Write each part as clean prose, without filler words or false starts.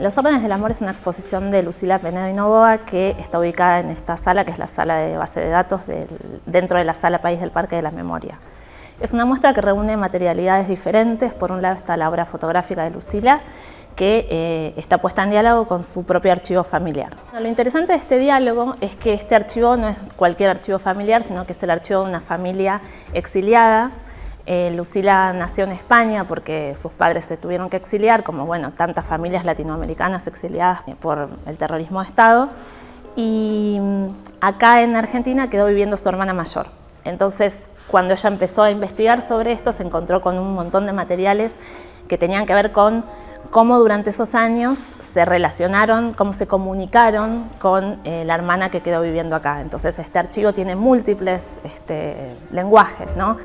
Los órdenes del amor es una exposición de Lucila Penedo y Novoa que está ubicada en esta sala, que es la sala de base de datos dentro de la sala País del Parque de la Memoria. Es una muestra que reúne materialidades diferentes. Por un lado está la obra fotográfica de Lucila, que está puesta en diálogo con su propio archivo familiar. Lo interesante de este diálogo es que este archivo no es cualquier archivo familiar, sino que es el archivo de una familia exiliada. Lucila nació en España porque sus padres se tuvieron que exiliar, como bueno, tantas familias latinoamericanas exiliadas por el terrorismo de Estado, y acá en Argentina quedó viviendo su hermana mayor. Entonces, cuando ella empezó a investigar sobre esto, se encontró con un montón de materiales que tenían que ver con cómo durante esos años se relacionaron, cómo se comunicaron con la hermana que quedó viviendo acá. Entonces, este archivo tiene múltiples lenguajes, ¿no?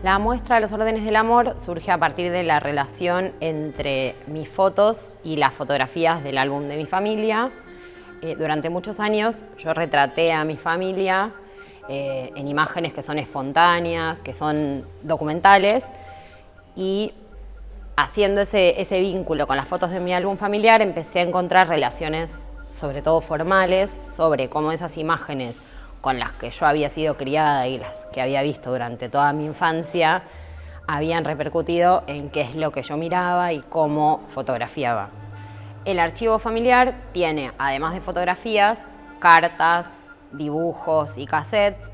La muestra de los órdenes del amor surge a partir de la relación entre mis fotos y las fotografías del álbum de mi familia. Durante muchos años yo retraté a mi familia en imágenes que son espontáneas, que son documentales, y haciendo ese vínculo con las fotos de mi álbum familiar empecé a encontrar relaciones, sobre todo formales, sobre cómo esas imágenes con las que yo había sido criada y las que había visto durante toda mi infancia habían repercutido en qué es lo que yo miraba y cómo fotografiaba. El archivo familiar tiene, además de fotografías, cartas, dibujos y cassettes.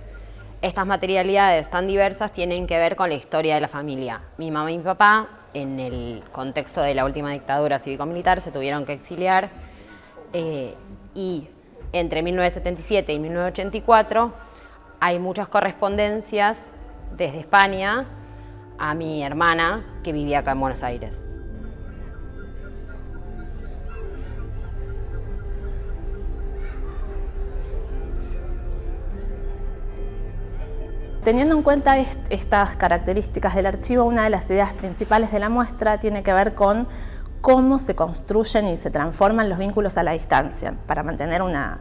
Estas materialidades tan diversas tienen que ver con la historia de la familia. Mi mamá y mi papá, en el contexto de la última dictadura cívico-militar, se tuvieron que exiliar y entre 1977 y 1984 hay muchas correspondencias desde España a mi hermana que vivía acá en Buenos Aires. Teniendo en cuenta estas características del archivo, una de las ideas principales de la muestra tiene que ver con cómo se construyen y se transforman los vínculos a la distancia para mantener una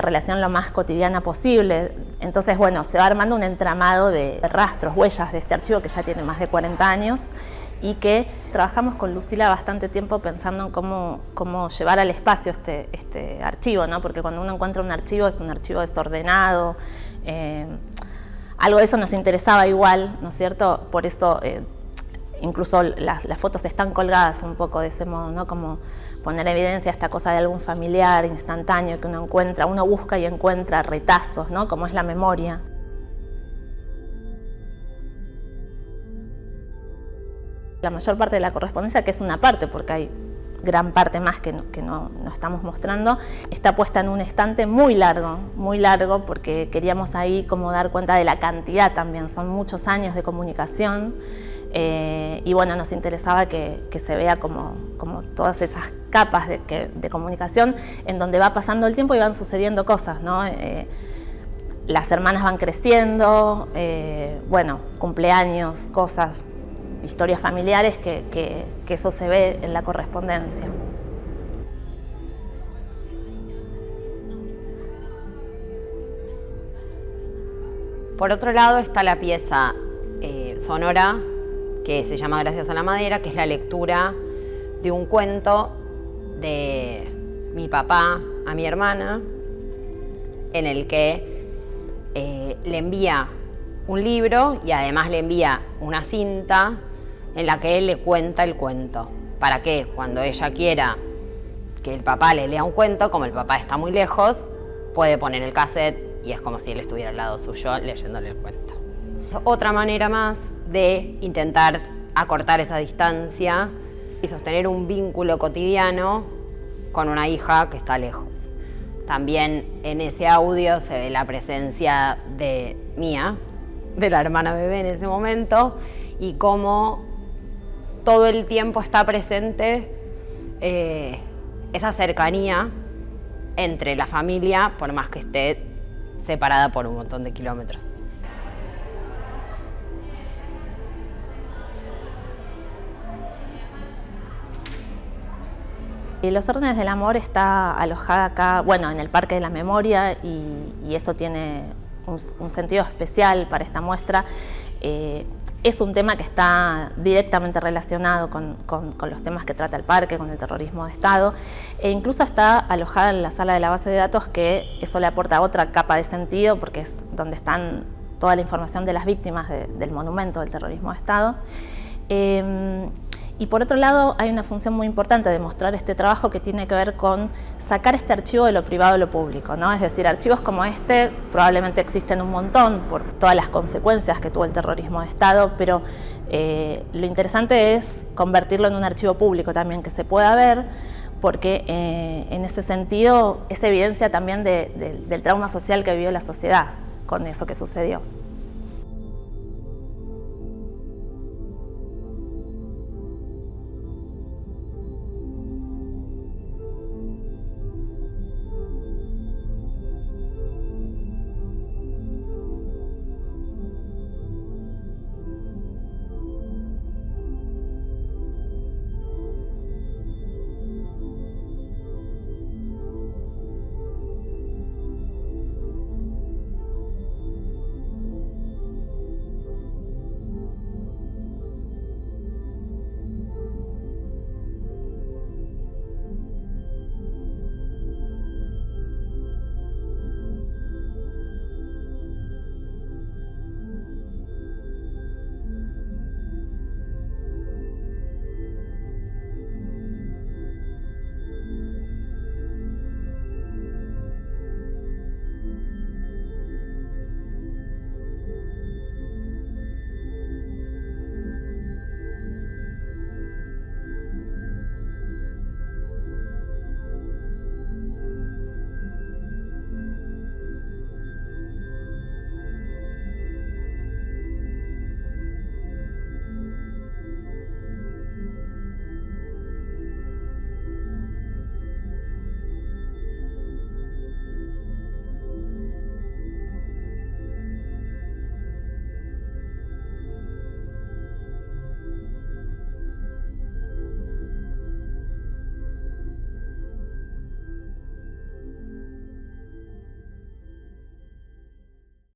relación lo más cotidiana posible. Entonces, bueno, se va armando un entramado de rastros, huellas de este archivo que ya tiene más de 40 años y que trabajamos con Lucila bastante tiempo pensando en cómo llevar al espacio este archivo, ¿no? Porque cuando uno encuentra un archivo es un archivo desordenado. Algo de eso nos interesaba igual, ¿no es cierto? Por eso incluso las fotos están colgadas un poco de ese modo, ¿no? Como poner evidencia esta cosa de algún familiar instantáneo que uno encuentra, uno busca y encuentra retazos, ¿no? Como es la memoria. La mayor parte de la correspondencia, que es una parte, porque hay gran parte más que no estamos mostrando, está puesta en un estante muy largo, porque queríamos ahí como dar cuenta de la cantidad también, son muchos años de comunicación. Y bueno, nos interesaba que se vea como todas esas capas de comunicación en donde va pasando el tiempo y van sucediendo cosas, ¿no? Las hermanas van creciendo, bueno, cumpleaños, cosas, historias familiares que eso se ve en la correspondencia. Por otro lado está la pieza sonora que se llama Gracias a la Madera, que es la lectura de un cuento de mi papá a mi hermana, en el que le envía un libro y además le envía una cinta en la que él le cuenta el cuento, para que cuando ella quiera que el papá le lea un cuento, como el papá está muy lejos, puede poner el cassette y es como si él estuviera al lado suyo leyéndole el cuento. Otra manera más de intentar acortar esa distancia y sostener un vínculo cotidiano con una hija que está lejos. También en ese audio se ve la presencia de Mía, de la hermana bebé en ese momento, y cómo todo el tiempo está presente esa cercanía entre la familia, por más que esté separada por un montón de kilómetros. Los órdenes del amor está alojada acá, bueno, en el Parque de la Memoria, y eso tiene un sentido especial para esta muestra. Es un tema que está directamente relacionado con los temas que trata el parque, con el terrorismo de Estado, e incluso está alojada en la sala de la base de datos, que eso le aporta otra capa de sentido, porque es donde están toda la información de las víctimas del monumento del terrorismo de Estado. Y por otro lado, hay una función muy importante de mostrar este trabajo que tiene que ver con sacar este archivo de lo privado a lo público, ¿no? Es decir, archivos como este probablemente existen un montón por todas las consecuencias que tuvo el terrorismo de Estado, pero lo interesante es convertirlo en un archivo público también que se pueda ver, porque en ese sentido es evidencia también del trauma social que vivió la sociedad con eso que sucedió.